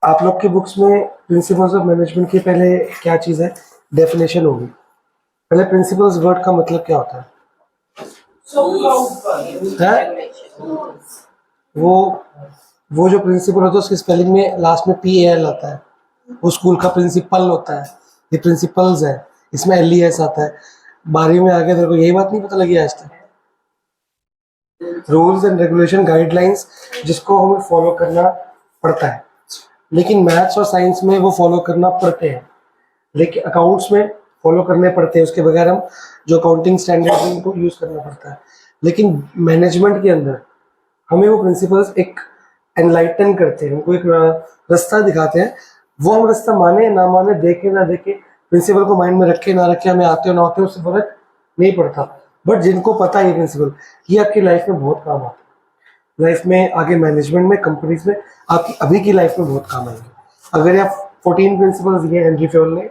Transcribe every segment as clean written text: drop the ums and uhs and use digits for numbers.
आप लोग के बुक्स में प्रिंसिपल्स ऑफ मैनेजमेंट की पहले क्या चीज़ है, डेफिनेशन होगी। पहले प्रिंसिपल्स वर्ड का मतलब क्या होता है? वो वो जो प्रिंसिपल होता है उसकी स्पेलिंग में लास्ट में PAL आता है, वो स्कूल का प्रिंसिपल होता है। ये प्रिंसिपल्स है, इसमें LES आता है। 12वीं में आगे तेरे को यही बात नहीं पता लगी आज तक? रूल्स एंड रेगुलेशन, गाइडलाइंस जिसको हमें फॉलो करना पड़ता है, लेकिन मैथ्स और साइंस में वो फॉलो करना पड़ते हैं, लेकिन अकाउंट्स में फॉलो करने पड़ते हैं। उसके बगैर हम जो अकाउंटिंग स्टैंडर्ड है उनको यूज़ करना पड़ता है। लेकिन मैनेजमेंट के अंदर हमें वो प्रिंसिपल्स एक एनलाइटन करते हैं, हमको एक रास्ता दिखाते हैं। वो हम रास्ता माने ना माने, देखे ना देखे, प्रिंसिपल को माइंड में रखे ना रखे, हमें आते हो ना आते हो उससे फर्क नहीं पड़ता। बट जिनको पता है ये प्रिंसिपल, ये आपकी लाइफ में बहुत काम आता है। लाइफ में आगे मैनेजमेंट में, कंपनीज में, आपकी अभी की लाइफ में बहुत काम आएंगे। अगर आप 14 प्रिंसिपल्स दिए हेनरी फ्योल ने,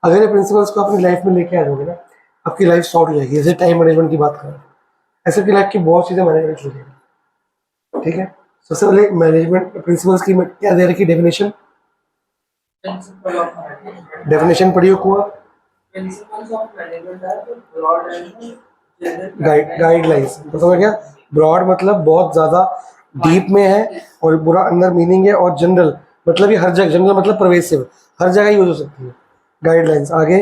अगर ये प्रिंसिपल्स को अपनी लाइफ में लेके आ जाओगे ना, आपकी लाइफ सॉर्ट हो जाएगी। जैसे टाइम मैनेजमेंट की बात करें, ऐसे की लाइफ की बहुत चीज़ें मैनेजमेंट हो जाएगी। ठीक है, सबसे पहले मैनेजमेंट प्रिंसिपल्स की क्या दे रखी डेफिनेशन? डेफिनेशन पढ़ियो कुआ। गाइडलाइंस मतलब क्या? ब्रॉड मतलब बहुत ज्यादा डीप में है, और पूरा अंदर मीनिंग है, और जनरल मतलब ये हर जगह, जनरल मतलब परवेसिव, हर जगह यूज हो सकती है। गाइडलाइंस आगे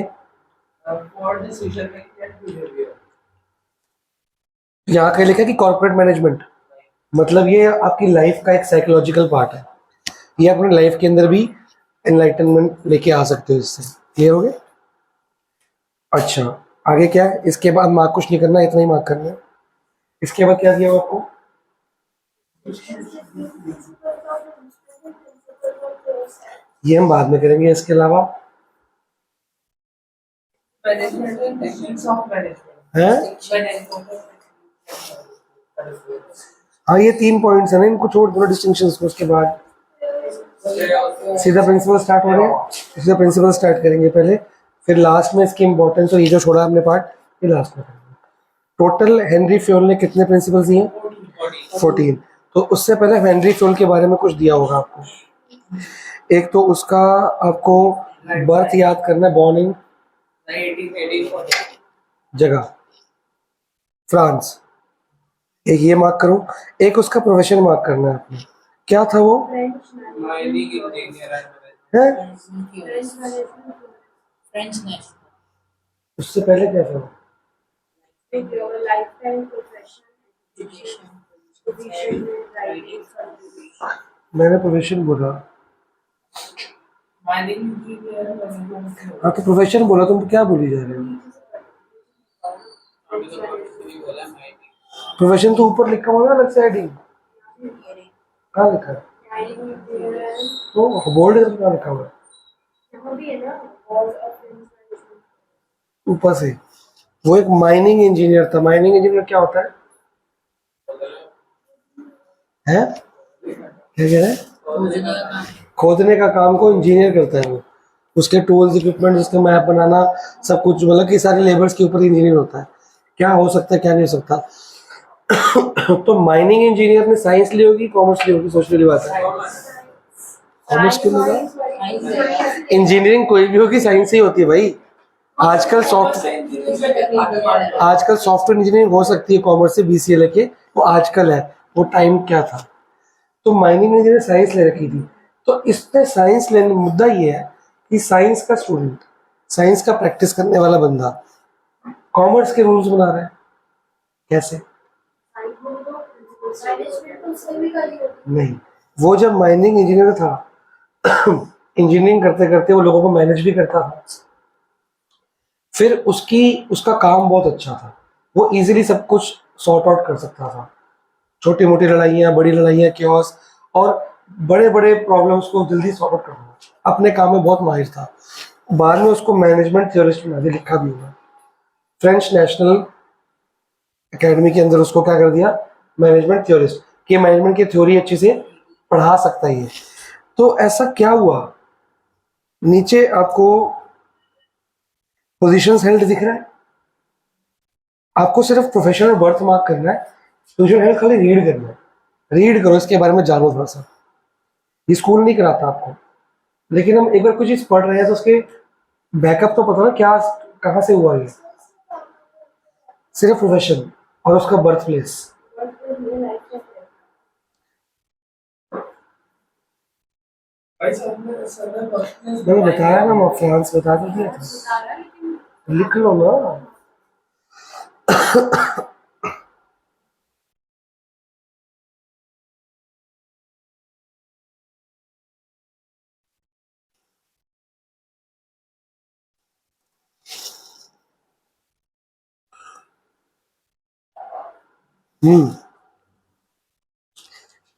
यहाँ कह लिखा कि कॉर्पोरेट मैनेजमेंट मतलब ये आपकी लाइफ का एक साइकोलॉजिकल पार्ट है। ये अपनी लाइफ के अंदर भी एनलाइटनमेंट लेके आ सकते हो इससे। क्लियर हो गया? अच्छा, आगे क्या है? इसके बाद मार्क कुछ नहीं करना, इतना ही मार्क करना है। इसके बाद क्या दिया हुआ आपको? ये हम बाद में करेंगे। इसके अलावा है, हाँ ये 3 पॉइंट्स है ना, इनको छोड़ दो डिस्टिंक्शंस को। उसके बाद सीधा प्रिंसिपल स्टार्ट हो रहे हैं, सीधा प्रिंसिपल स्टार्ट करेंगे पहले, फिर लास्ट में इसकी इंपॉर्टेंस और ये जो छोड़ा हमने पार्ट, ये लास्ट में करेंगे। टोटल हेनरी फ्योल ने कितने प्रिंसिपल्स दिए? 14। तो उससे पहले हेनरी फ्योल के बारे में कुछ दिया होगा आपको। एक तो उसका आपको बर्थ याद करना है, बॉर्न इन जगह फ्रांस, एक ये मार्क करो। एक उसका प्रोफेशन मार्क करना है आपने, क्या था वो? है? उससे पहले क्या था? मैंने प्रोफेशन बोला। हाँ तो प्रोफेशन बोला, तुम क्या बोली जा रहे हो? प्रोफेशन तो ऊपर लिखा हुआ ना, अलग से हेडिंग। कहाँ लिखा है? तो बोल्ड करके कहाँ लिखा हुआ है? ऊपर से। वो एक माइनिंग इंजीनियर था। माइनिंग इंजीनियर क्या होता है? हैं? क्या कह रहे हैं? खोदने का काम को इंजीनियर करता है वो। उसके टूल्स, इक्विपमेंट, उसका मैप बनाना, सब कुछ, मतलब कि सारे लेबर्स के ऊपर इंजीनियर होता है। क्या हो सकता है क्या नहीं हो सकता। तो माइनिंग इंजीनियर ने साइंस ली होगी, कॉमर्स ली होगी? सोचने वाली बात है। कॉमर्स क्यों लेगा? इंजीनियरिंग कोई भी होगी, साइंस ही होती है भाई। आजकल सॉफ्टवेयर इंजीनियरिंग हो सकती है कॉमर्स से, BCA लेके, वो आजकल है, वो टाइम क्या था। तो माइनिंग इंजीनियर साइंस ले रखी थी। तो इसमें साइंस लेने, मुद्दा ये है कि साइंस का स्टूडेंट, साइंस का प्रैक्टिस करने वाला बंदा कॉमर्स के रूल्स बना रहा है, कैसे? नहीं, वो जब माइनिंग इंजीनियर था, इंजीनियरिंग करते करते वो लोगों को मैनेज भी करता था। फिर उसका काम बहुत अच्छा था, वो इजीली सब कुछ सॉर्ट आउट कर सकता था। छोटी मोटी लड़ाइयाँ, बड़ी लड़ाइयाँ, क्योस, और बड़े बड़े प्रॉब्लम्स को जल्दी सॉर्ट आउट करना, अपने काम में बहुत माहिर था। बाद में उसको मैनेजमेंट थ्योरिस्ट में आगे लिखा भी हुआ। फ्रेंच नेशनल एकेडमी के अंदर उसको क्या कर दिया? मैनेजमेंट थ्योरिस्ट, कि मैनेजमेंट की थ्योरी अच्छे से पढ़ा सकता है ये। तो ऐसा क्या हुआ, नीचे आपको पोजीशंस हेल्ड दिख रहा है, आपको सिर्फ प्रोफेशनल बर्थ मार्क करना है। पोजीशन हेल्ड खाली रीड करना है, रीड करो, इसके बारे में जानो थोड़ा सा। ये स्कूल नहीं कराता आपको, लेकिन हम एक बार कुछ चीज पढ़ रहे हैं तो उसके बैकअप तो पता ना क्या, कहाँ से हुआ ये, सिर्फ प्रोफेशन और उसका बर्थ प्लेस। मैंने बताया ना, मैं फ्रांस बता तो दिया था, लिख लो ना।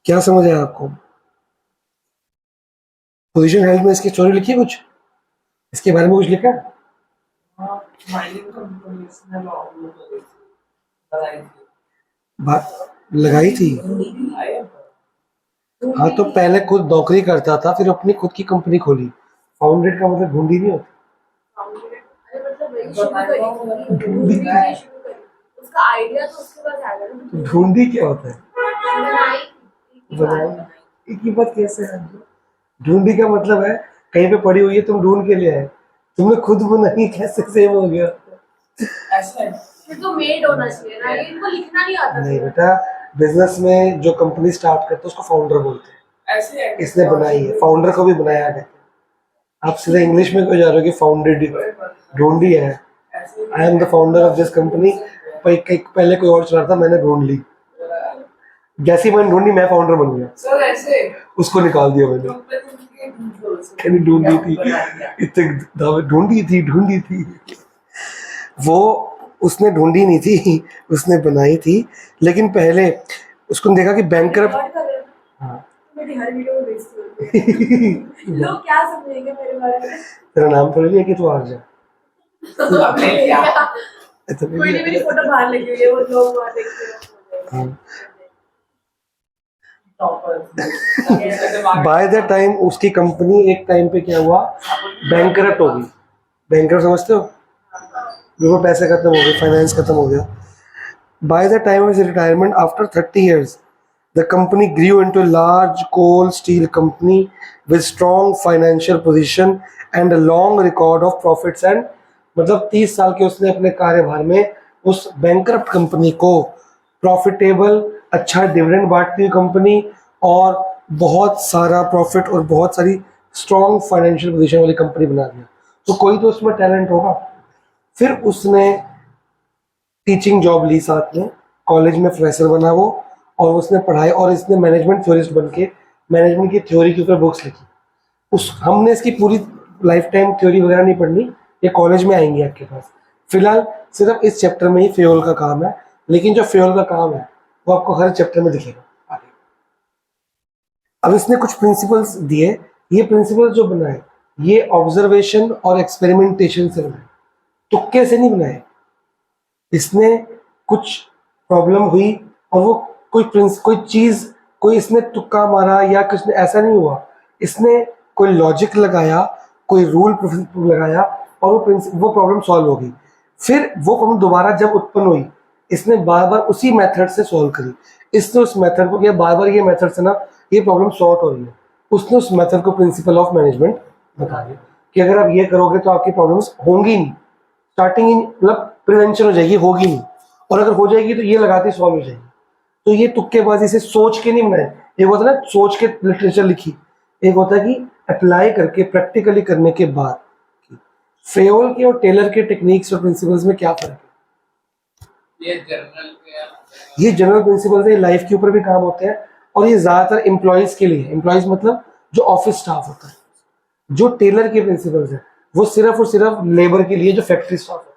क्या समझ आया आपको? पोजीशन हेल्थ में इसकी स्टोरी लिखी है कुछ, इसके बारे में कुछ लिखा है? बात लगाई थी। हाँ तो पहले खुद नौकरी करता था, फिर अपनी खुद की कंपनी खोली। फाउंडेड का मतलब ढूंढी नहीं होती। उसका आइडिया तो उसके पास आ गया ना। ढूंढी क्या होता है? बनाई एक ही बात कैसे है? ढूंढी का मतलब है कहीं पे पड़ी हुई है, तुम ढूंढ के ले आए, तुमने खुद बनाई, कैसे सेम हो गया? फिर तो मेड होना चाहिए ना, ये इनको लिखना नहीं आता। नहीं बेटा, बिजनेस में जो कंपनी स्टार्ट करते हैं उसको फाउंडर बोलते हैं। इसने बनाई है, फाउंडर को भी बनाया गया। आप सीधा इंग्लिश में क्यों जा रहे हो कि फाउंडेड? ढूंढी है, I am the founder of this company. पहले कोई और चला था, मैंने ढूंढ ली, जैसी मैंने ढूंढी मैं फाउंडर बन गया, उसको निकाल दिया मैंने। कहनी ढूंढी थी, इतने दावे ढूंढी थी वो, उसने ढूंढी नहीं थी, उसने बनाई थी। लेकिन पहले उसको देखा कि बैंकरप्ट। हाँ मेरी हर वीडियो में बेइज्जती होती है। लोग क्या समझेंगे मेरे बारे में? तेरा नाम थोड़ी है कि तू हार जा। कोई नहीं, मेरी फोटो बाहर लगी हुई है, वो लोग वहां देखते हैं। बाय द टाइम उसकी कंपनी एक टाइम पे क्या हुआ, बैंकरप्ट होगी। बैंकरप्ट समझते हो? बिल्कुल पैसे खत्म हो गए, फाइनेंस खत्म हो गया। By the time of retirement after 30 years, the company grew into a large coal steel company with strong financial position and a long record of profits and, मतलब 30 साल के उसने अपने कार्यभार में उस बैंकरप्ट कंपनी को प्रॉफिटेबल, अच्छा डिविडेंड बांटती हुई कंपनी और बहुत सारा प्रॉफिट और बहुत सारी स्ट्रॉन्ग फाइनेंशियल पोजीशन वाली कंपनी बना दिया। तो कोई तो उसमें टैलेंट होगा। फिर उसने टीचिंग जॉब ली साथ में, कॉलेज में प्रोफेसर बना वो, और उसने पढ़ाई, और इसने मैनेजमेंट थ्योरिस्ट बन के मैनेजमेंट की थ्योरी के ऊपर बुक्स लिखी। उस हमने इसकी पूरी लाइफ टाइम थ्योरी वगैरह नहीं पढ़नी, ये कॉलेज में आएंगी आपके पास। फिलहाल सिर्फ इस चैप्टर में ही फ्यूल का काम है, लेकिन जो फ्यूल का काम है वो आपको हर चैप्टर में दिखेगा आगे। अब इसने कुछ प्रिंसिपल्स दिए, ये प्रिंसिपल्स जो बनाए ये ऑब्जर्वेशन और एक्सपेरिमेंटेशन से बनाए, तुक्के से नहीं बनाए। इसने कुछ प्रॉब्लम हुई और वो कोई चीज, कोई इसने तुक्का मारा या कुछ ने, ऐसा नहीं हुआ। इसने कोई लॉजिक लगाया, कोई रूल लगाया, और वो प्रॉब्लम सॉल्व हो गई। फिर वो प्रॉब्लम दोबारा जब उत्पन्न हुई, इसने बार बार उसी मेथड से सॉल्व करी। इसने उस मेथड को किया, बार बार ये मेथड से ना ये प्रॉब्लम सॉर्ट हो रही है। उसने उस मेथड को प्रिंसिपल ऑफ मैनेजमेंट बता दिया कि अगर आप ये करोगे तो आपकी प्रॉब्लम्स होंगी नहीं, स्टार्टिंग मतलब प्रिवेंशन हो जाएगी, होगी नहीं, और अगर हो जाएगी तो ये लगाते सॉल्व हो जाएगी। तो ये तुक्केबाजी से सोच के नहीं बनाए। एक होता है ना सोच के लिटरेचर लिखी, एक होता है कि अप्लाई करके प्रैक्टिकली करने के बाद। फेयोल के और टेलर के टेक्निक्स और प्रिंसिपल्स में क्या फर्क है? ये जनरल प्रिंसिपल्स है, लाइफ के ऊपर भी काम होते हैं, और ये ज्यादातर एम्प्लॉयज के लिए, एम्प्लॉयज मतलब जो ऑफिस स्टाफ होता है। जो टेलर के प्रिंसिपल्स है वो सिर्फ और सिर्फ लेबर के लिए, जो फैक्ट्री स्टाफ होता है,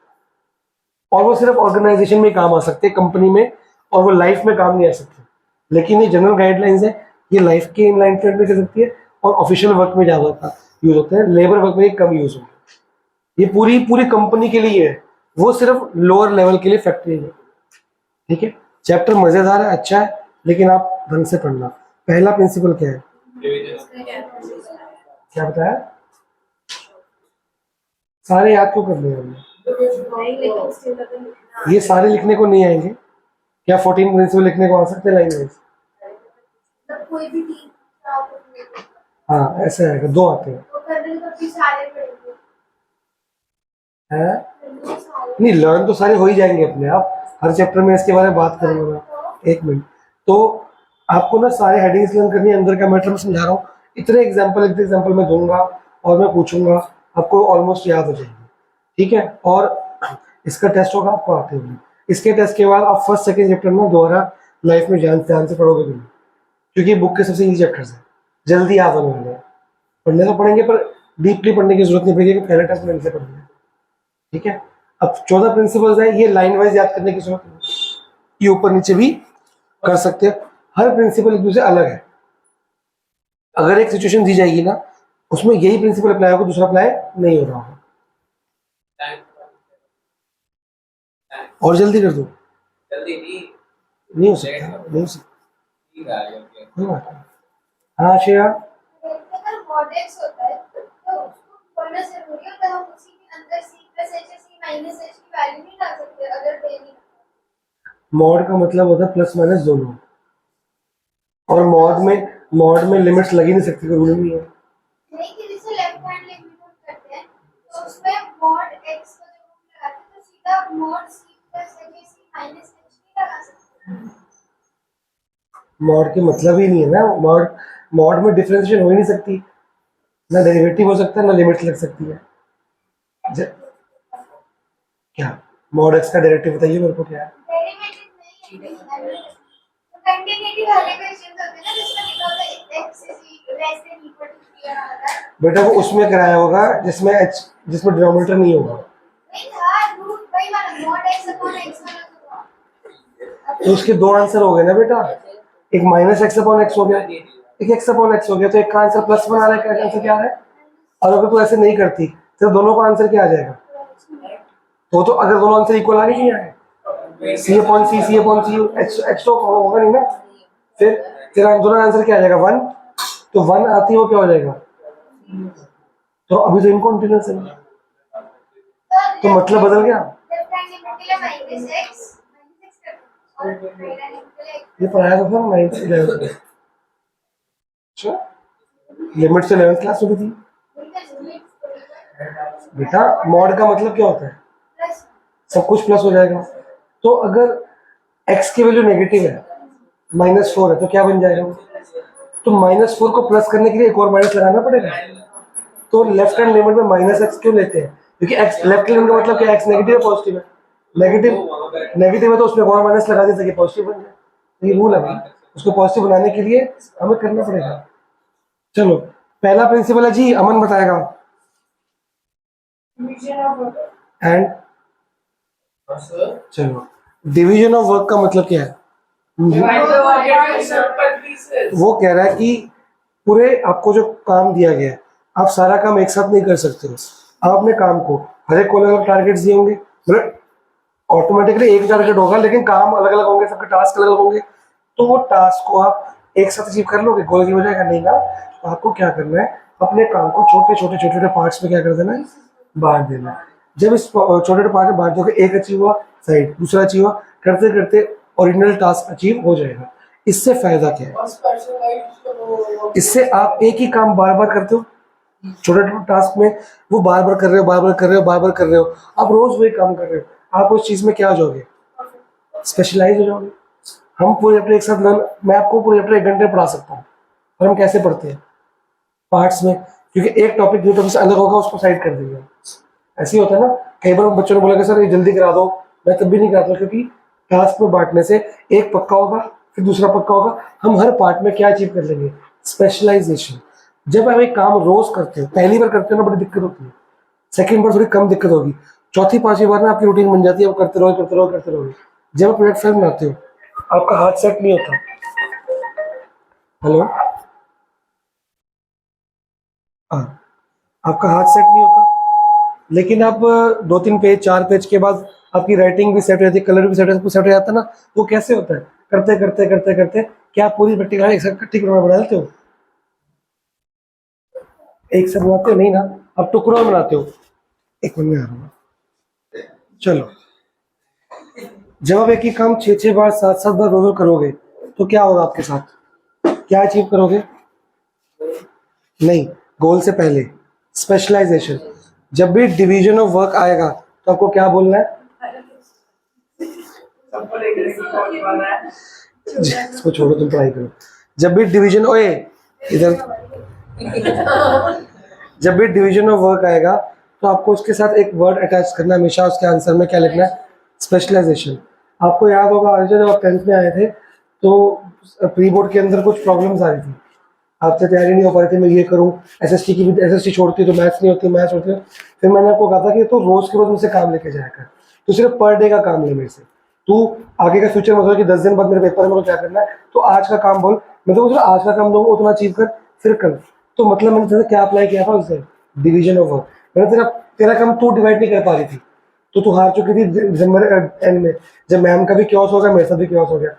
और वो सिर्फ ऑर्गेनाइजेशन में काम आ सकते हैं, कंपनी में, और वो लाइफ में काम नहीं आ सकते। लेकिन ये जनरल गाइडलाइंस है, ये लाइफ के इनलाइनमेंट में कर सकती है, और ऑफिशियल वर्क में ज्यादा यूज होते हैं, लेबर वर्क में कम यूज होते हैं। ये पूरी पूरी कंपनी के लिए है, वो सिर्फ लोअर लेवल के लिए फैक्ट्री है। ठीक है, चैप्टर मजेदार है, अच्छा है, लेकिन आप ढंग से पढ़ना। पहला प्रिंसिपल क्या है? क्या बताया? सारे याद क्यों कर लिए हमने? ये सारे लिखने को नहीं आएंगे क्या? 14 प्रिंसिपल लिखने को आ सकते हैं लाइन वाइज? कोई भी हाँ ऐसा आएगा, 2 आते हैं। वो करने तो भी सारे पड़ेंगे। हैं? करने सारे। नहीं, लर्न तो सारे हो ही जाएंगे अपने आप। हर चैप्टर में इसके बारे में बात करूंगा मैं। 1 मिनट। तो आपको ना सारे हेडिंग्स लर्न करनी है, अंदर का मैटर मैं समझा रहा हूँ। इतने एग्जाम्पल मैं दूंगा और मैं पूछूंगा, आपको ऑलमोस्ट याद हो जाएगी। ठीक है, और इसका टेस्ट होगा, आपको आते होंगे। इसके टेस्ट के बाद आप फर्स्ट सेकंड चैप्टर में दोबारा लाइफ में ध्यान से पढ़ोगे भी नहीं, क्योंकि बुक के सबसे इजी चैप्टर्स हैं, जल्दी याद होने वाले हैं। पढ़ने तो पढ़ेंगे पर डीपली पढ़ने की जरूरत नहीं पड़ेगी कि पहले टेस्ट में इनसे पढ़ना है। ठीक है, अब 14 प्रिंसिपल्स हैं, ये लाइन वाइज याद करने की जरूरत नहीं, ये ऊपर नीचे भी कर सकते हैं। हर प्रिंसिपल एक दूसरे से अलग है। अगर एक सिचुएशन दी जाएगी ना, उसमें यही प्रिंसिपल अप्लाई होगा, दूसरा अप्लाई नहीं हो रहा होगा। और जल्दी कर दो। जल्दी नहीं हो सकता, नहीं हो सकता। नहीं आ रही है। कोई बात नहीं। हाँ श्रेया, अगर मॉडेक्स होता है तो उसको पढ़ना जरूरी होता है। हम उसी के अंदर c + h c - h की वैल्यू नहीं डाल सकते अगर ट्रेनिंग। मॉड का मतलब होता है प्लस माइनस दोनों, और मॉड में लिमिट्स लग ही नहीं सकती, कोई रूल नहीं है। नहीं कि जिसे लेफ्ट हैंड लिमिट करते हैं तो उसमें मॉड x को जब हम लगाते हैं तो सीधा mod c + h c - h नहीं लगा सकते। मॉड के मतलब ही नहीं है ना, मॉड में डिफरेंशिएशन हो ही नहीं सकती, ना डेरिवेटिव हो सकता है, ना लिमिट्स लग सकती है। क्या मॉड एक्स का डेरिवेटिव बताइए मेरे को, क्या है? डेरिवेटिव नहीं है, कंटिन्यूटी वाले क्वेश्चंस होते हैं ना जिसमें लिखा होता है x < 3 होता है। बेटा वो उसमें कराया होगा जिसमें डिनोमिनेटर नहीं होगा। नहीं था रूट भाई वाला मॉड x अपॉन x वाला तो था। तो उसके 2 आंसर हो गए ना बेटा, एक -x/x हो गया, एक x/x हो गया, तो एक का आंसर +1 आ रहा है, क्या आंसर क्या आ रहा है? और अगर तू ऐसे नहीं करती तो दोनों का आंसर क्या आ जाएगा? तो अगर दोनों आंसर इक्वल आ नहीं आए, c/c h तो होगा नहीं ना, फिर तेरा दोनों आंसर क्या आ जाएगा? 1। तो 1 आती है वो क्या हो जाएगा? तो अभी तो इनकॉन्टिन्यूअस है, तो मतलब बदल गया। लेफ्ट हैंड लिमिट के लिए -x करते हैं और राइट हैंड लिमिट के लिए ये पढ़ाया तो था 9th 11th। अच्छा, लिमिट से 11th क्लास में भी थी बेटा। मॉड का मतलब क्या होता है? प्लस सब कुछ प्लस हो जाएगा। तो अगर x की वैल्यू नेगेटिव है, -4 है, तो क्या बन जाएगा? तो -4 को प्लस करने के लिए एक और माइनस लगाना पड़ेगा। तो लेफ्ट हैंड लिमिट में -x क्यों लेते हैं? क्योंकि x लेफ्ट हैंड का मतलब क्या? x नेगेटिव है पॉजिटिव है? नेगेटिव है तो उसमें और माइनस लगा देते कि पॉजिटिव बन जाए। तो ये रूल है भाई, उसको पॉजिटिव बनाने के लिए हमें करना पड़ेगा। चलो, पहला प्रिंसिपल है जी, अमन बताएगा। एंड चलो, डिवीजन ऑफ वर्क का मतलब क्या है? वो कह रहा है कि पूरे आपको जो काम दिया गया है, आप सारा काम एक साथ नहीं कर सकते हो। आप अपने काम को हर एक को अलग अलग टारगेट्स दिए होंगे, मतलब ऑटोमेटिकली एक टारगेट होगा, लेकिन काम अलग अलग होंगे, सबके टास्क अलग अलग होंगे। तो वो टास्क को आप एक साथ अचीव कर लोगे, गोल की हो जाएगा? नहीं ना। तो आपको क्या करना है, अपने काम को छोटे छोटे पार्ट्स में क्या कर देना है, बांट देना है। जब इस छोटे छोटे पार्ट में बांट दोगे, एक अचीव हुआ साइड, दूसरा अचीव हुआ, करते करते ओरिजिनल टास्क अचीव हो जाएगा। इससे फायदा क्या है? इससे आप एक ही काम बार बार करते हो, छोटे छोटे टास्क में वो बार बार कर रहे हो, बार बार कर रहे हो, बार बार कर रहे हो, आप रोज वही काम कर रहे हो, आप उस चीज में क्या हो जाओगे? स्पेशलाइज हो जाओगे। हम पूरे चैप्टर एक साथ मैं आपको पूरे चैप्टर 1 घंटे पढ़ा सकता हूँ, और हम कैसे पढ़ते हैं? पार्ट्स में, क्योंकि एक टॉपिक जो टॉपिक से अलग होगा उसको साइड कर देंगे। ऐसे ही होता है ना, कई बार बच्चों ने बोला कि सर ये जल्दी करा दो, मैं तब भी नहीं कराता, क्योंकि टास्क में बांटने से एक पक्का होगा, फिर दूसरा पक्का होगा, हम हर पार्ट में क्या अचीव कर लेंगे? स्पेशलाइजेशन। जब आप एक काम रोज करते हो, पहली बार करते हो ना, बड़ी दिक्कत होती है, सेकंड बार थोड़ी कम दिक्कत होगी, चौथी पांचवी बार में आपकी रूटीन बन जाती है, आप करते रहो करते रहो करते रहोगे। जब आप प्रोजेक्ट फाइल बनाते हो, आपका हाथ सेट नहीं होता। हेलो, हाँ, आपका हाथ सेट नहीं होता, लेकिन आप 2-3 पेज 4 पेज के बाद आपकी राइटिंग भी सेट हो जाती है, कलर भी सेट हो जाता है ना। वो कैसे होता है? करते करते करते करते क्या आप पूरी प्रैक्टिकल एक साथ इकट्ठी बना लेते हो? एक साथ बनाते हो नहीं ना, आप टुकड़ों में बनाते हो। एक मिनट में आ रहा हूँ। चलो, जब आप एक ही काम 6-6 बार 7-7 बार रोज करोगे, तो क्या होगा आपके साथ? क्या अचीव करोगे? नहीं, गोल से पहले स्पेशलाइजेशन। जब भी डिवीजन ऑफ वर्क आएगा तो आपको क्या बोलना है? इसको छोड़ो, तुम पढ़ाई करो। जब भी डिवीजन, ओए इधर, जब भी डिवीजन ऑफ वर्क आएगा तो आपको उसके साथ एक वर्ड अटैच करना है हमेशा। उसके आंसर में क्या लिखना है? स्पेशलाइजेशन। आपको याद होगा आज जब आप 10th में आए थे तो प्री बोर्ड के अंदर कुछ प्रॉब्लम्स आ रही थी, आपसे तैयारी नहीं हो पा रही थी। मैं ये करूँ, एसएसटी की भी, एसएसटी छोड़ती तो मैथ्स नहीं होती, मैथ्स होती। फिर मैंने आपको कहा था कि तो रोज के रोज मुझसे काम लेके जाया कर, तो सिर्फ पर डे का काम ले मेरे से। तू आगे का फ्यूचर मतलब कि 10 दिन बाद मेरे पेपर में क्या करना है, तो आज का काम बोल, मैं तो आज का काम दूंगा, उतना अचीव कर फिर कर। तो मतलब मैंने तेरा क्या अप्लाई किया था उससे? Division of work. मैंने तेरा काम तू डिवाइड नहीं कर पा रही थी, तो तू हार चुकी थी दिसंबर एंड में, जब मैम का भी क्योस हो गया, मेरे साथ भी क्योस हो गया।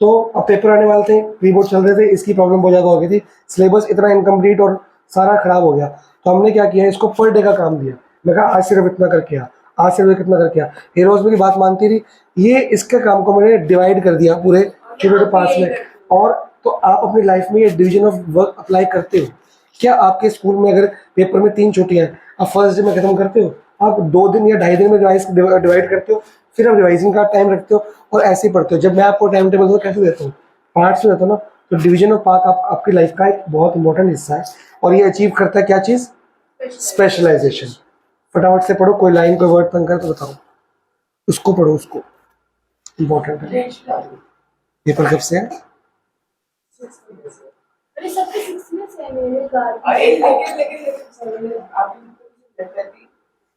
तो अब पेपर आने वाले थे, प्री बोर्ड चल रहे थे, इसकी प्रॉब्लम बहुत ज़्यादा हो गई थी, सिलेबस इतना इनकम्प्लीट और सारा खराब हो गया। तो हमने क्या किया, इसको पर डे का काम दिया। मैं कहा आज सिर्फ इतना करके आ, आज सिर्फ कितना करके आ। ये रोज मेरी बात मानती रही, ये इसके काम को मैंने डिवाइड कर दिया पूरे छोटे पास में। और तो आप अपनी लाइफ में ये डिवीजन ऑफ वर्क अप्लाई करते हो क्या? आपके स्कूल में अगर पेपर में 3 छुट्टियां हैं, आप फर्स्ट डे में खत्म करते हो, आप 2 दिन या 2.5 दिन में डिवाइड करते हो, फिर आप रिवाइजिंग का टाइम रखते हो और ऐसे ही पढ़ते हो। जब मैं आपको टाइम टेबल कैसे देता हूँ, पार्ट्स में देता हूँ ना, तो डिवीजन ऑफ पार्ट आपकी लाइफ का एक बहुत इंपॉर्टेंट हिस्सा है। और ये अचीव करता है क्या चीज़? स्पेशलाइजेशन। फटाफट से पढ़ो, कोई लाइन कोई वर्ड तंग कर तो बताओ, उसको पढ़ो, उसको इम्पोर्टेंट है। पेपर कब से है? अरे सबके 6 में से है मेरे गार्ड। लेकिन आप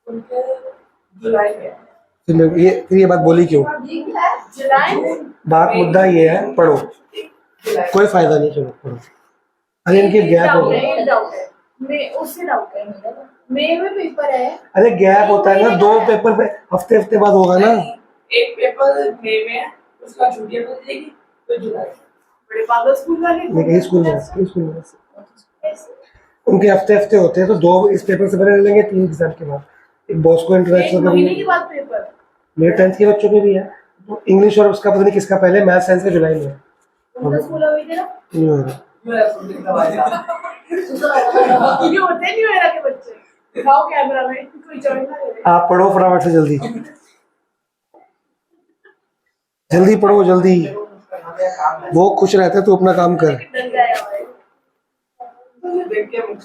उनके जुलाई में फिर ये बात बोली क्यों? जुलाई में बात मुद्दा ये है, पढ़ो, कोई फायदा नहीं, चलो पढ़ो। अरे इनके गैप हो गया, डाउट है, मैं उससे डाउट है मेरा। मई में पेपर है। अरे गैप होता है ना, 2 पेपर पे हफ्ते बाद होगा ना। एक पेपर मई में है, उसका छुट्टियां मिल जाएगी, तो जुलाई में। बड़े पागल स्कूल वाले मैं कहीं स्कूल में उनके हफ्ते होते हैं, तो 2 इस पेपर से पहले ले लेंगे, 3 एग्जाम के बाद। एक बॉस को इंटरेक्शन महीने के बाद पेपर। मेरे 10th के बच्चों के भी है, तो इंग्लिश और उसका पता नहीं किसका पहले, मैथ साइंस का जुलाई में है। उनका स्कूल अभी थे ना, नहीं हो रहा। ये होते नहीं मेरा के बच्चे। दिखाओ कैमरा में, कोई जॉइन ना करे। आप पढ़ो फटाफट से, जल्दी जल्दी पढ़ो, जल्दी। वो खुश रहते हैं, तू अपना काम कर।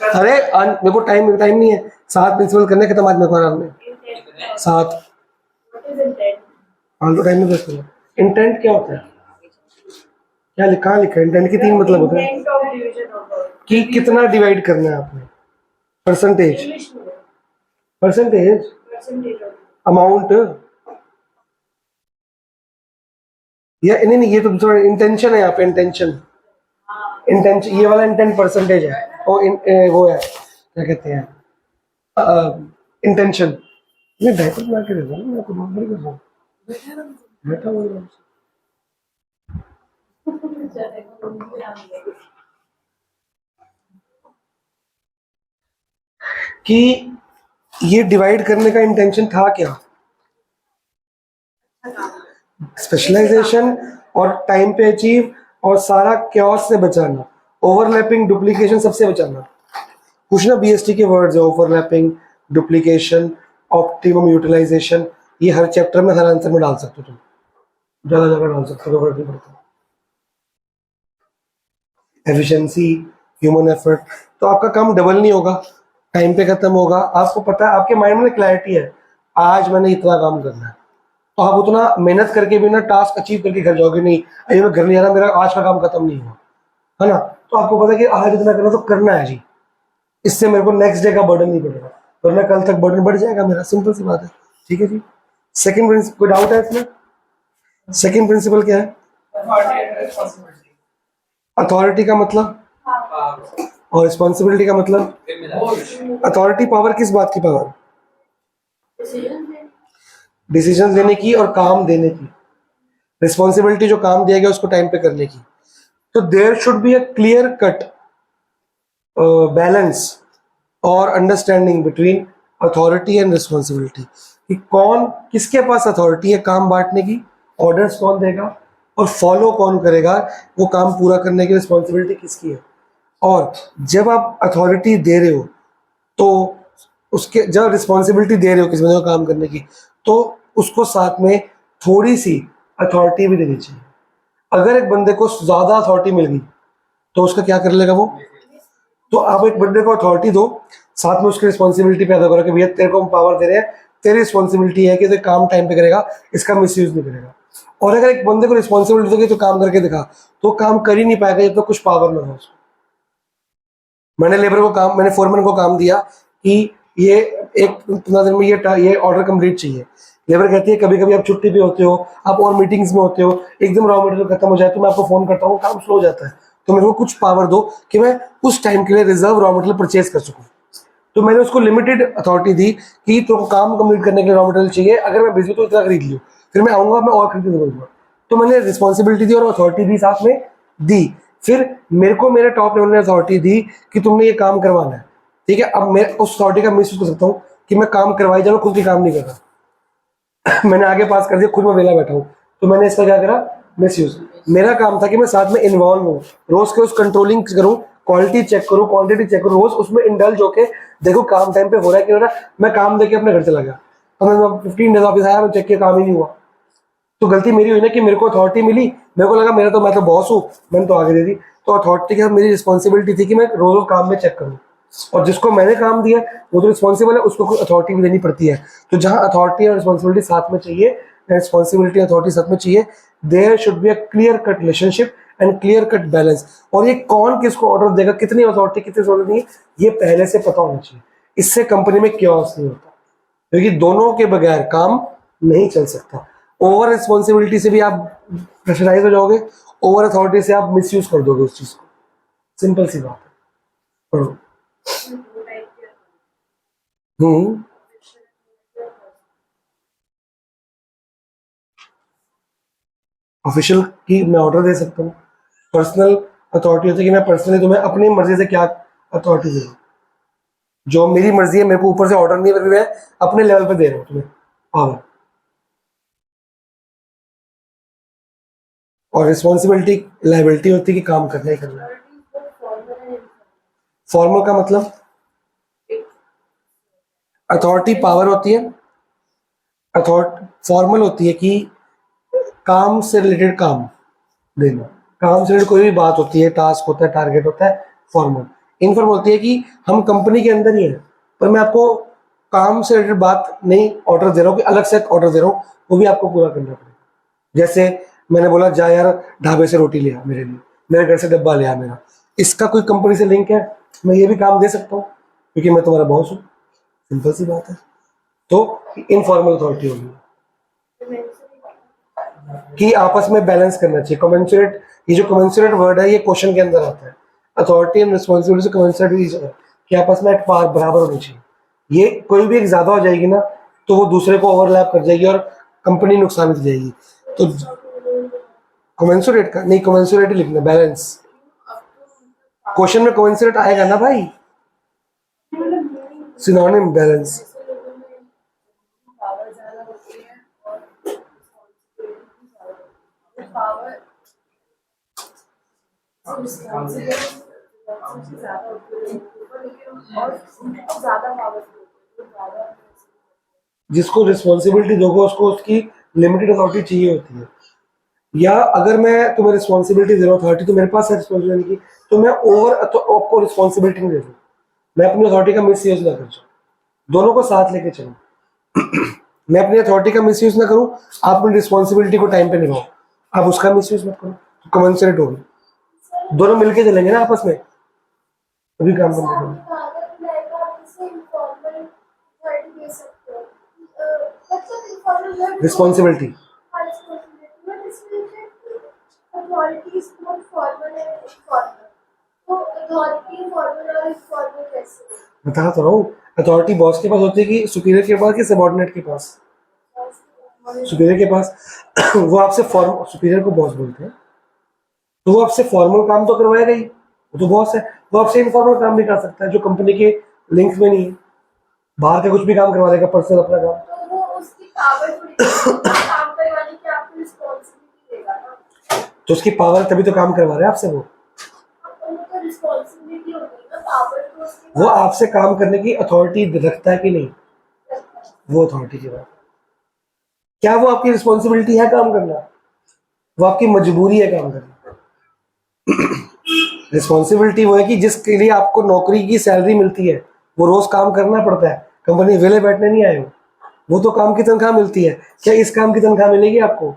अरे मेरे को टाइम नहीं है, 7 प्रिंसिपल करने खत्म आज मेरे को आराम में। 7 फालतू टाइम में वेस्ट करना। इंटेंट क्या होता है? क्या लिखा है? इंटेंट के 3 मतलब होते हैं कि कितना डिवाइड करना है आपने। परसेंटेज, अमाउंट, या नहीं, ये तो इंटेंशन है यहाँ पे। इंटेंशन, ये वाला इंटेंट परसेंटेज है, और वो है क्या कहते हैं, इंटेंशन। ये डायपर बना के दे दो, मैं कुछ नहीं कर रहा हूँ, बैठा हुआ हूँ। कि ये डिवाइड करने का इंटेंशन था क्या? स्पेशलाइजेशन और टाइम पे अचीव और सारा क्योस से बचाना, ओवरलैपिंग, डुप्लीकेशन सबसे बचाना। कुछ ना बीएसटी के वर्ड्स है, ओवरलैपिंग, डुप्लीकेशन, ऑप्टिमम यूटिलाइजेशन। ये हर चैप्टर में, हर आंसर में डाल सकते हो तुम, ज्यादा डाल सकते हो, फर्क नहीं पड़ता। एफिशिएंसी, ह्यूमन एफर्ट, तो आपका काम डबल नहीं होगा, टाइम पे खत्म होगा। आपको पता है, आपके माइंड में क्लैरिटी है, आज मैंने इतना काम करना है, तो आप उतना मेहनत करके भी ना टास्क अचीव करके घर जाओगे नहीं, अरे मैं घर नहीं आ रहा, मेरा आज का काम खत्म नहीं हुआ, है ना। तो आपको पता है कि आज इतना करना तो करना है जी, इससे मेरे को नेक्स्ट डे का बर्डन नहीं पड़ेगा, वरना कल तक बर्डन बढ़ जाएगा मेरा। सिंपल सी बात है, ठीक है जी। सेकंड प्रिंसिपल, कोई डाउट है इसमें? सेकंड प्रिंसिपल क्या है? अथॉरिटी का मतलब और रिस्पॉन्सिबिलिटी का मतलब? अथॉरिटी पावर, किस बात की पावर? डिसीजन लेने की और काम देने की। रिस्पॉन्सिबिलिटी जो काम दिया गया उसको टाइम पे करने की। तो there should be a clear cut balance और understanding between authority and responsibility, कि कौन किसके पास अथॉरिटी है काम बांटने की, ऑर्डर्स कौन देगा और फॉलो कौन करेगा, वो काम पूरा करने की रिस्पॉन्सिबिलिटी किसकी है। और जब आप अथॉरिटी दे रहे हो तो उसके जब रिस्पॉन्सिबिलिटी दे रहे हो किसी बंदे को काम करने की, तो उसको साथ में थोड़ी सी अथॉरिटी भी देनी चाहिए। अगर एक बंदे को ज़्यादा अथॉरिटी मिल गई तो उसका क्या कर लेगा वो। तो आप एक बंदे को अथॉरिटी दो, साथ में उसकी रिस्पॉन्सिबिलिटी पैदा करो कि भैया तेरे को हम पावर दे रहे हैं, तेरी रिस्पॉन्सिबिलिटी है कि तो काम टाइम पे करेगा, इसका मिसयूज नहीं करेगा। और अगर एक बंदे को रिस्पॉन्सिबिलिटी दोगे तो काम करके दिखा, तो काम कर ही नहीं पाएगा जब तक कुछ पावर ना हो उसको। मैंने लेबर को काम, मैंने फोरमैन को काम दिया कि ये एक 15 दिन में ये ऑर्डर कंप्लीट चाहिए। लेबर कहती है कभी कभी आप छुट्टी पे होते हो, आप और मीटिंग्स में होते हो, एकदम रॉ मटेरियल खत्म हो जाए तो मैं आपको फोन करता हूँ, काम स्लो हो जाता है, तो मेरे को कुछ पावर दो कि मैं उस टाइम के लिए रिजर्व रॉ मटेरियल परचेज कर सकूँ। तो मैंने उसको लिमिटेड अथॉरिटी दी कि तुमको काम कंप्लीट करने के लिए रॉ मटेरियल चाहिए, अगर मैं बिजी तो इतना खरीद लियो, फिर मैं आऊँगा मैं और खरीद दूंगा। तो मैंने रिस्पॉन्सिबिलिटी दी और अथॉरिटी भी साथ में दी। फिर मेरे को मेरे टॉप लेवल ने अथॉरिटी दी कि तुमने ये काम करवाना है, ठीक है। अब मैं उस अथॉरिटी का मिस यूज कर सकता हूँ कि मैं काम करवाई जा रहा हूँ, खुद के काम नहीं कर रहा। मैंने आगे पास कर दिया, खुद मैं वेला बैठा हूँ, तो मैंने इसका क्या करा, मिस यूज। मेरा काम था कि मैं साथ में इन्वॉल्व हूँ, रोज के उस कंट्रोलिंग करूँ, क्वालिटी चेक करूँ, क्वांटिटी चेक करूँ, रोज उसमें इंडल्ज होके देखो काम टाइम पे हो रहा है कि नहीं हो रहा है। मैं काम देके अपने घर चला गया, तो मैं 15 डेज ऑफिस आया, मैं चेक किया काम ही नहीं हुआ। तो गलती मेरी हुई ना कि मेरे को अथॉरिटी मिली, मेरे को लगा मैं तो बॉस हूँ, मैंने तो आगे दे दी। तो अथॉरिटी के साथ मेरी रिस्पॉन्सिबिलिटी थी कि मैं रोज रोज काम में चेक करूँ, और जिसको मैंने काम दिया वो तो रिस्पॉन्सिबल है, उसको अथॉरिटी भी देनी पड़ती है। तो जहाँ अथॉरिटी और रिस्पॉन्सिबिलिटी साथ में चाहिए, रिस्पॉन्सिबिलिटी अथॉरिटी साथ में चाहिए, there should be a clear cut relationship and clear cut balance. और ये कौन किसको ऑर्डर देगा, कितनी अथॉरिटी कितनी जरूरत नहीं है, ये पहले से पता होना चाहिए। इससे कंपनी में क्योस नहीं होता, क्योंकि दोनों के बगैर काम नहीं चल सकता। ओवर रिस्पॉन्सिबिलिटी से भी आप प्रेशराइज हो जाओगे, ओवर अथॉरिटी से आप मिसयूज कर दोगे उस चीज को। सिंपल सी बात है। पढ़ो। हम्म ऑफिशियल की मैं ऑर्डर दे सकता हूँ, पर्सनल अथॉरिटी होती है कि मैं पर्सनली तुम्हें अपनी मर्जी से क्या अथॉरिटी दे रहा हूँ, जो मेरी मर्जी है, मेरे को ऊपर से ऑर्डर नहीं है, मैं अपने लेवल पे दे रहा हूँ तुम्हें पावर। और रिस्पॉन्सिबिलिटी लाइबिलिटी होती है कि काम करना ही करना है। फॉर्मल का मतलब अथॉरिटी पावर होती है, अथॉरिटी फॉर्मल होती है कि काम से रिलेटेड काम देना, काम से रिलेटेड कोई भी बात होती है, टास्क होता है, टारगेट होता है, फॉर्मल। इनफॉर्मल होती है कि हम कंपनी के अंदर ही है, पर मैं आपको काम से रिलेटेड बात नहीं ऑर्डर दे रहा हूँ कि अलग से ऑर्डर दे रहा हूँ, वो भी आपको पूरा करना पड़ेगा। जैसे मैंने बोला जा यार ढाबे से रोटी ले आ मेरे लिए, मेरे घर से डब्बा ले आ मेरा, इसका कोई कंपनी से लिंक है, मैं ये भी काम दे सकता हूँ क्योंकि मैं तुम्हारा बॉस हूँ। सिंपल सी बात है। तो इनफॉर्मल अथॉरिटी होगी कि आपस में बैलेंस करना चाहिए, कमेंसुरेट। ये जो कमेंसुरेट वर्ड है ये क्वेश्चन के अंदर आता है, अथॉरिटी एंड रिस्पॉन्सिबिलिटी से कमेंसुरेट कि आपस में बराबर होनी चाहिए। ये कोई भी एक ज्यादा हो जाएगी ना तो वो दूसरे को ओवरलैप कर जाएगी और कंपनी नुकसान हो जाएगी। तो कमेंसुरेट का नहीं, कमेंसुरेट ही लिखना, बैलेंस। क्वेश्चन में कमेंसुरेट आएगा ना भाई, सिनोनिम बैलेंस। जिसको रिस्पॉन्सिबिलिटी दोगे उसको उसकी लिमिटेड अथॉरिटी चाहिए होती है। या अगर मैं तुम्हें रिस्पॉन्सिबिलिटी दे रहा हूँ, अथॉरिटी तो मेरे पास है रिस्पॉन्सिबिलिटी की, तो मैं ओवर आपको रिस्पॉन्सिबिलिटी नहीं दे दूँ, मैं अपनी अथॉरिटी का मिस यूज ना कर जाऊँ, दोनों को साथ लेके चलूँ। मैं अपनी अथॉरिटी का मिस यूज ना करूँ, आप अपनी रिस्पॉन्सिबिलिटी को टाइम पे निभाओ, आप उसका मिस यूज मत करो, तो कमेंसरेट होगी, दोनों मिलके चलेंगे ना आपस में, अभी काम करने रिस्पॉन्सिबिलिटी। बता तो रहा हूँ, अथॉरिटी बॉस के पास होती है कि सुपीरियर के पास कि सबॉर्डिनेट के पास? सुपीरियर के पास। वो आपसे सुपीरियर को बॉस बोलते हैं, तो वो आपसे फॉर्मल काम तो करवाएगा ही, वो तो बॉस है। वो आपसे इनफॉर्मल काम भी कर सकता है जो कंपनी के लिंक में नहीं है, बाहर का कुछ भी काम करवा देगा, पर्सनल अपना काम। तो वो उसकी पावर काम करवाने की आपको रिस्पॉन्सिबिलिटी देगा ना, तो उसकी पावर तभी तो काम करवा रहे हैं आपसे वो। उनको रिस्पॉन्सिबिलिटी रिस्पॉन्सिबिलिटी होती है ना, पावर तो उसके वो आपसे काम करने की अथॉरिटी रखता है कि नहीं, वो अथॉरिटी की बात। क्या वो आपकी रिस्पॉन्सिबिलिटी है काम करना, वो आपकी मजबूरी है काम करना। रिस्पॉन्सिबिलिटी वो है कि जिसके लिए आपको नौकरी की सैलरी मिलती है, वो रोज काम करना पड़ता है, कंपनी वेले बैठने नहीं आए हो, वो तो काम की तनख्वाह मिलती है। क्या इस काम की तनख्वाह मिलेगी आपको?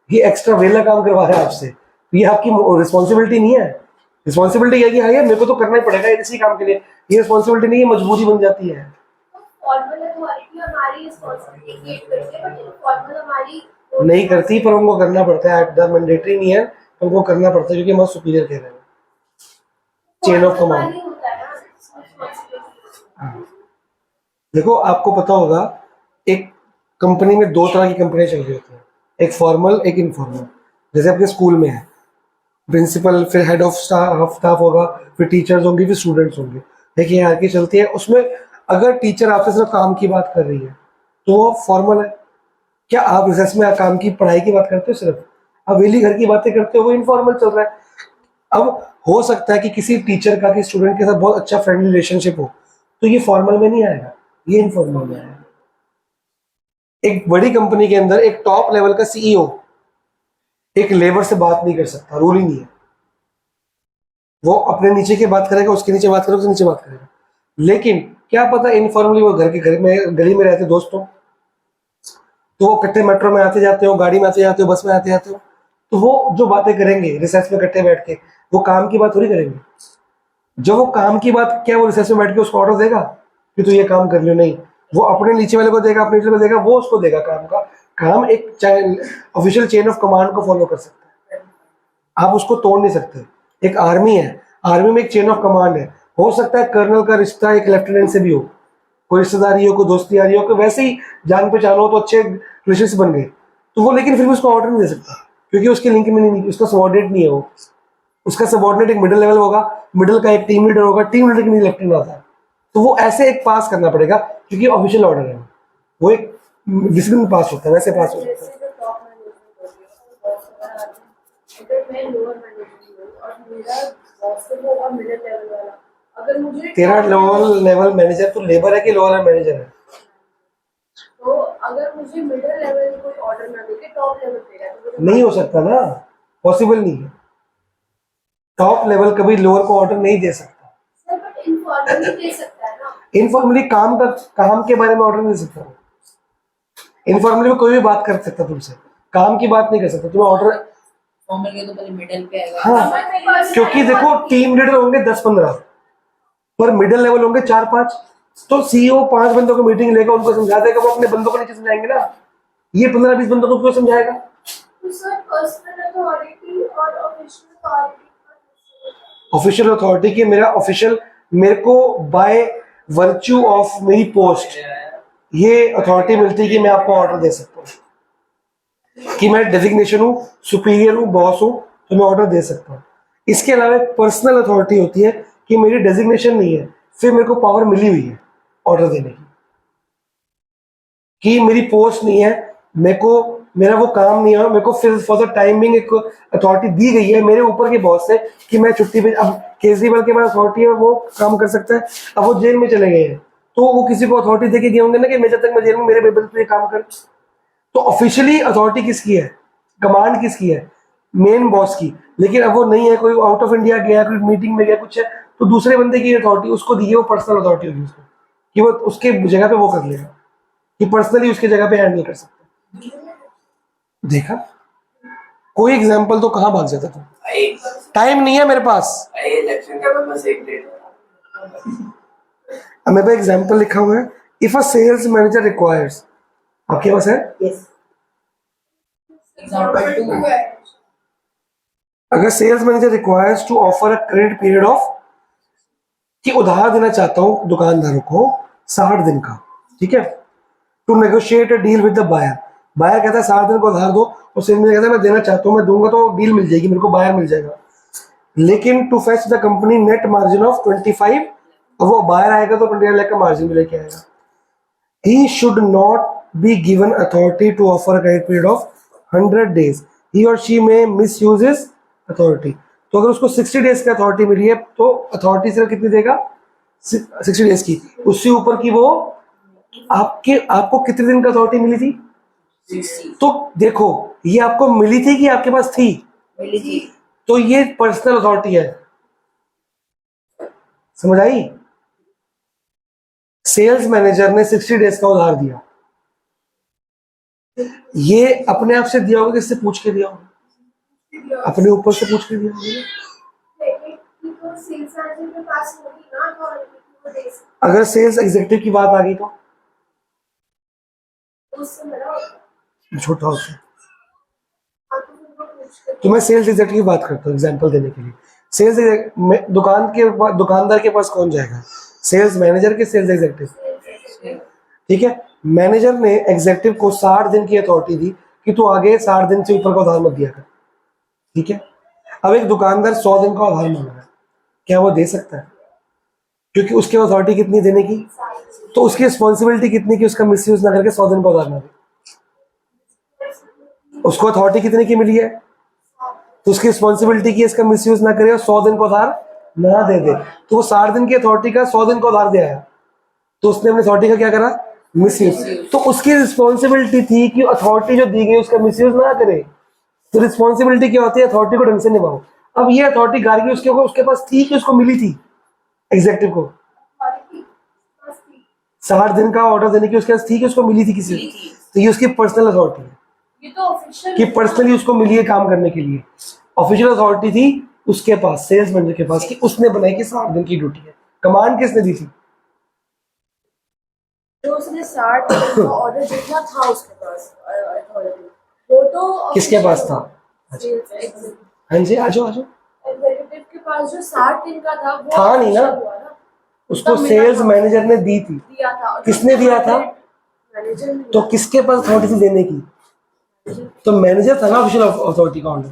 ये एक्स्ट्रा वेला काम करवा रहा है आपसे, ये आपकी रिस्पॉन्सिबिलिटी नहीं है। रिस्पॉन्सिबिलिटी है कि हाँ यार मेरे को तो करना ही पड़ेगा इसी काम के लिए, ये रिस्पॉन्सिबिलिटी नहीं है, मजबूरी बन जाती है। फॉर्मल अथॉरिटी हमारी रिस्पॉन्सिबिलिटी क्रिएट करती है, बट इनफॉर्मल हमारी नहीं करती, पर उनको करना पड़ता है, द मैंडेटरी नहीं है, उनको करना पड़ता है क्योंकि हमारे सुपीरियर कह रहे हैं, चेन ऑफ कमांड। हमारी होता है ना रिस्पॉन्सिबिलिटी। देखो आपको पता होगा, एक कंपनी में दो तरह की कंपनियां चल रही होती हैं, एक फॉर्मल एक इनफॉर्मल। जैसे आपके स्कूल में है प्रिंसिपल, फिर हेड ऑफ स्टाफ होगा, फिर टीचर्स होंगे, फिर स्टूडेंट्स होंगे, देखिए यहाँ की चलती है। उसमें अगर टीचर आपसे सिर्फ काम की बात कर रही है तो वो फॉर्मल है। क्या आप रिसर्च में काम की पढ़ाई की बात करते हो, सिर्फ आप वेली घर की बातें करते हो, वो इनफॉर्मल चल रहा है। अब हो सकता है कि किसी टीचर का कि स्टूडेंट के साथ बहुत अच्छा फ्रेंडली रिलेशनशिप हो, तो ये फॉर्मल में नहीं आएगा, ये इनफॉर्मल में आएगा। एक बड़ी कंपनी के अंदर एक टॉप लेवल का सीईओ एक लेबर से बात नहीं कर सकता, रूल ही नहीं है। वो अपने नीचे की बात करेगा, उसके नीचे बात करेगा, उसके नीचे बात करेगा। लेकिन क्या पता इनफॉर्मली वो घर में गली में रहते दोस्तों, तो वो इकट्ठे मेट्रो में आते जाते हो, गाड़ी में आते जाते हो, बस में आते जाते हो, तो वो जो बातें करेंगे रिसर्च में इकट्ठे बैठ के, वो काम की बात थोड़ी करेंगे। जब वो काम की बात, क्या वो रिसर्च में बैठ के उसको ऑर्डर देगा कि तू ये काम कर लियो? नहीं, वो अपने नीचे वाले को देगा, अपने नीचे को देगा, वो उसको देगा काम का। काम एक ऑफिशियल चेन ऑफ कमांड को फॉलो कर सकता है, आप उसको तोड़ नहीं सकते। एक आर्मी है, आर्मी में एक चेन ऑफ कमांड है। हो सकता है कर्नल का रिश्ता एक लेफ्टिनेंट से भी हो, कोई रिश्तेदारी हो, कोई दोस्ती आ रही हो, कोई वैसे ही जान पहचान हो, तो अच्छे रिलेशन बन गए, तो वो लेकिन फिर भी उसको ऑर्डर नहीं दे सकता क्योंकि उसके लिंक में नहीं, उसका सबॉर्डिनेट नहीं है वो। उसका सबॉर्डिनेट एक मिडिल लेवल होगा, मिडिल का एक टीम लीडर होगा, टीम लीडर के नहीं लेफ्टिनेंट आता है, तो वो ऐसे एक पास करना पड़ेगा क्योंकि ऑफिशियल ऑर्डर है, वो एक डिसिप्लिन पास होता है, वैसे पास होता है। जैसे जो टॉप मैनेजमेंट होती है वो बहुत सारा अगर मैं लोअर मैनेजमेंट हूँ और मेरा बॉस है वो और मिडिल लेवल वाला, अगर मुझे तेरा लोअर लेवल मैनेजर तो लेबर है कि लोअर मैनेजर है? तो अगर मुझे मिडिल लेवल कोई ऑर्डर ना देके टॉप लेवल देगा तो मुझे नहीं हो सकता ना, पॉसिबल नहीं है। टॉप लेवल कभी लोअर को ऑर्डर नहीं दे सकता। सर बट इनफॉर्मली दे सकता है ना। इनफॉर्मली काम के बारे में ऑर्डर नहीं दे सकता। इनफॉर्मली में कोई भी बात कर सकता तुमसे, काम की बात नहीं कर सकता, तुम्हें ऑर्डर। फॉर्मल के तो पहले मिडिल पे आएगा। हाँ, क्योंकि देखो टीम लीडर होंगे 10-15, पर मिडिल लेवल होंगे 4-5, तो सीईओ 5 बंदों को मीटिंग लेगा, उनको समझा देगा, वो अपने बंदों को नीचे समझाएंगे ना। ये 15-20 बंदों को क्यों समझाएगा? तो सर पर्सनल अथॉरिटी और ऑफिशियल अथॉरिटी, ऑफिशियल अथॉरिटी की मेरे को बाय वर्च्यू ऑफ मेरी पोस्ट ये अथॉरिटी मिलती है कि मैं आपको ऑर्डर दे सकता हूँ, कि मैं डेजिग्नेशन हूँ, सुपीरियर हूँ, बॉस हूँ, तो मैं ऑर्डर दे सकता हूँ। इसके अलावा एक पर्सनल अथॉरिटी होती है कि मेरी डेजिग्नेशन नहीं है, फिर मेरे को पावर मिली हुई है ऑर्डर देने की, कि मेरी पोस्ट नहीं है, मेरा वो काम नहीं है, मेरे को फिर फॉर द टाइमिंग एक अथॉरिटी दी गई है मेरे ऊपर के बॉस से कि मैं छुट्टी पे। अब केजरीवाल के पास अथॉरिटी है, वो काम कर सकता है। अब वो जेल में चले गए हैं, तो वो किसी को अथॉरिटी दे के गए होंगे ना कि मैं जब तक मैं जेल में, मेरे बेबल पे काम कर। तो ऑफिशियली अथॉरिटी किसकी है, कमांड किसकी है? मेन बॉस की। लेकिन अब वो नहीं है, कोई आउट ऑफ इंडिया गया, कोई मीटिंग में गया, कुछ है, तो दूसरे बंदे की अथॉरिटी उसको दी है, वो पर्सनल अथॉरिटी होगी उसको, कि वो उसके जगह पे वो कर लेगा, कि पर्सनली उसकी जगह पे हैंडल कर सकता है। देखा, कोई एग्जांपल तो कहाँ भाग जाता था? टाइम नहीं है मेरे पास। इलेक्शन का बस एक डेट अब मेरे पास एग्जांपल लिखा हुआ है, if a sales manager requires, आपके पास है? यस। एग्जांपल 2 अगर sales manager requires to offer a credit period of, कि उधार देना चाहता हूं दुकानदारों को 60 दिन का, ठीक है, to negotiate a deal with the buyer. Buyer कहता है 60 दिन को उधार दो, और सेल्स मैनेजर कहता है मैं देना चाहता हूं, मैं दूंगा तो डील मिल जाएगी, मेरे को बायर मिल जाएगा। लेकिन to fetch the company net margin of 25, और वो बायर आएगा तो 25 लाख का मार्जिन भी लेके आएगा। He should not be given authority to offer a credit period of 100 days. He or she may misuse his authority. तो अगर उसको 60 डेज की अथॉरिटी मिली है तो अथॉरिटी सिर्फ कितनी देगा, 60 डेज की। उससे ऊपर की वो आपको कितने दिन का अथॉरिटी मिली थी? 60 तो देखो ये आपको मिली थी कि आपके पास थी? मिली थी। तो ये पर्सनल अथॉरिटी है, समझ आई? सेल्स मैनेजर ने 60 डेज का उधार दिया, ये अपने आप से दिया होगा, किससे पूछ के दिया होगा? अपने ऊपर से पूछ के दिया होगा। तो सेल्स मैनेजर के पास होगी ना authority, वो दे सकता अगर सेल्स एग्जीक्यूटिव की बात आ गई तो है, उससे बड़ा होता है। छोटा होता है। हाँ, तो फिर वो पूछ के तो मैं सेल्स एग्जीक्यूटिव की बात करता हूँ एग्जांपल देने के लिए। दुकानदार के पास कौन जाएगा? सेल्स मैनेजर के सेल्स एग्जीक्यूटिव, ठीक है। मैनेजर ने एग्जीक्यूटिव को 60 दिन की अथॉरिटी दी कि तू आगे 60 दिन से ऊपर का उधार मत दिया कर, ठीक है। अब एक दुकानदार 100 दिन का उधार मांग रहा है, क्या वो दे सकता है? क्योंकि उसके अथॉरिटी कितनी देने की, तो उसकी रिस्पॉन्सिबिलिटी कितनी की उसका मिसयूज ना करके 100 दिन का उधार ना दे। उसको अथॉरिटी कितने की मिली है, तो उसकी रिस्पॉन्सिबिलिटी की इसका मिसयूज ना करे और 100 दिन का उधार ना दे दे। तो वो 60 दिन की अथॉरिटी का 100 दिन का उधार दिया है, तो उसने अपनी अथॉरिटी का क्या करा, मिसयूज। तो उसकी रिस्पॉन्सिबिलिटी थी कि अथॉरिटी जो दी गई उसका मिसयूज ना करे। तो रिस्पॉन्सिबिलिटी क्या होती है, अथॉरिटी को ढंग से निभाओ। अब ये अथॉरिटी गारगी उसके पास थी कि उसको मिली थी एग्जीक्यूटिव को? authority बस थी। 60 दिन का ऑर्डर देने की उसके पास थी कि उसको मिली थी किसी मिली से? थी। तो ये उसकी पर्सनल अथॉरिटी है ये तो ऑफिशियल कि पर्सनली उसको मिली है काम करने के लिए। ऑफिशियल अथॉरिटी थी उसके पास, सेल्स मैनेजर के पास, कि उसने बनाई कि 60 दिन की ड्यूटी है। कमांड किसने दी थी? जो उसने 60 दिन का ऑर्डर जितना था उसके पास अथॉरिटी, वो तो किसके पास था? एग्जीक्यूटिव हाँ जी, आजो आजो। के पास जो 60 दिन का था वो था नहीं ना, official हुआ ना, उसको तब मिला सेल्स था। मैनेजर ने दी थी। दिया था। और किसने दिया था? मैनेजर ने तो किसके पास अथॉरिटी थी देने की? तो मैनेजर था ना ऑफिशियल अथॉरिटी का ऑर्डर।